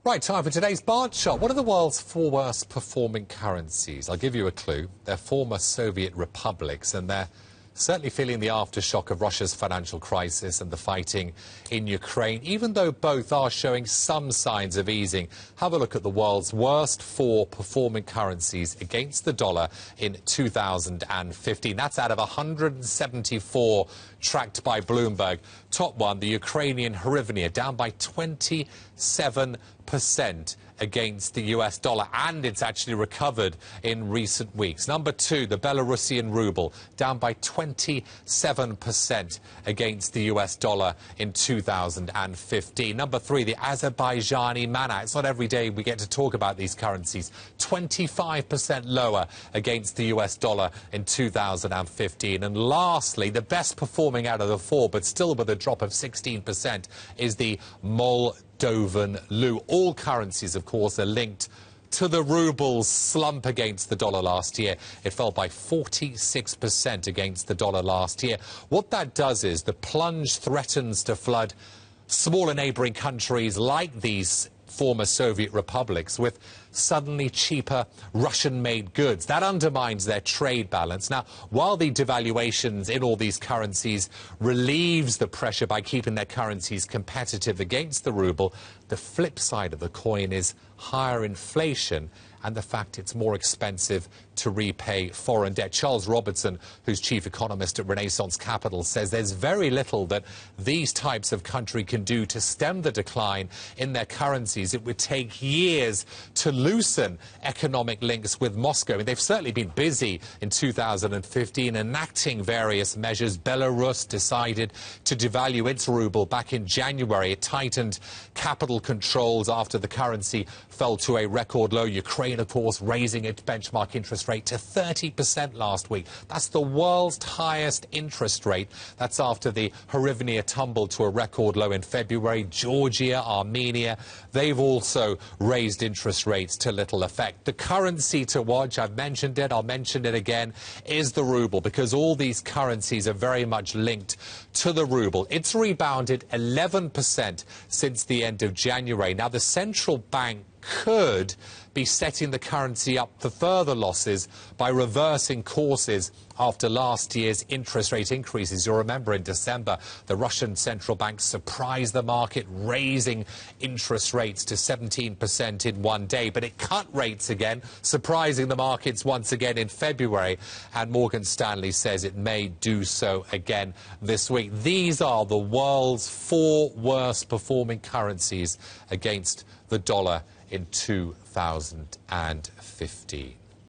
Right, time for today's Bart Chart. What are the world's four worst performing currencies? I'll give you a clue. They're former Soviet republics, and they're certainly feeling the aftershock of Russia's financial crisis and the fighting in Ukraine, even though both are showing some signs of easing. Have a look at the world's worst four performing currencies against the dollar in 2015. That's out of 174 tracked by Bloomberg. Top one, the Ukrainian hryvnia, down by 27% against the US dollar, and it's actually recovered in recent weeks. Number two, the Belarusian ruble, down by 27% against the US dollar in 2015. Number three, the Azerbaijani mana. It's not every day we get to talk about these currencies. 25% lower against the US dollar in 2015. And lastly, the best performing out of the four, but still with a drop of 16%, is the Moldovan leu. All currencies, of course, are linked to the ruble's slump against the dollar last year. It fell by 46% against the dollar last year. What that does is the plunge threatens to flood smaller neighbouring countries like these former Soviet republics with suddenly cheaper Russian-made goods. That undermines their trade balance. Now, while the devaluations in all these currencies relieves the pressure by keeping their currencies competitive against the ruble, the flip side of the coin is higher inflation and the fact it's more expensive to repay foreign debt. Charles Robertson, who's chief economist at Renaissance Capital, says there's very little that these types of country can do to stem the decline in their currencies. It would take years to loosen economic links with Moscow. I mean, they've certainly been busy in 2015 enacting various measures. Belarus decided to devalue its ruble back in January. It tightened capital controls after the currency fell to a record low. Ukraine, of course, raising its benchmark interest rate to 30% last week. That's the world's highest interest rate. That's after the hryvnia tumbled to a record low in February. Georgia, Armenia, they've also raised interest rates to little effect. The currency to watch, I've mentioned it, I'll mention it again, is the ruble, because all these currencies are very much linked to the ruble. It's rebounded 11% since the end of January. Now, the central bank could be setting the currency up for further losses by reversing courses after last year's interest rate increases. You'll remember in December, the Russian central bank surprised the market, raising interest rates to 17% in one day. But it cut rates again, surprising the markets once again in February. And Morgan Stanley says it may do so again this week. These are the world's four worst performing currencies against the dollar in 2015.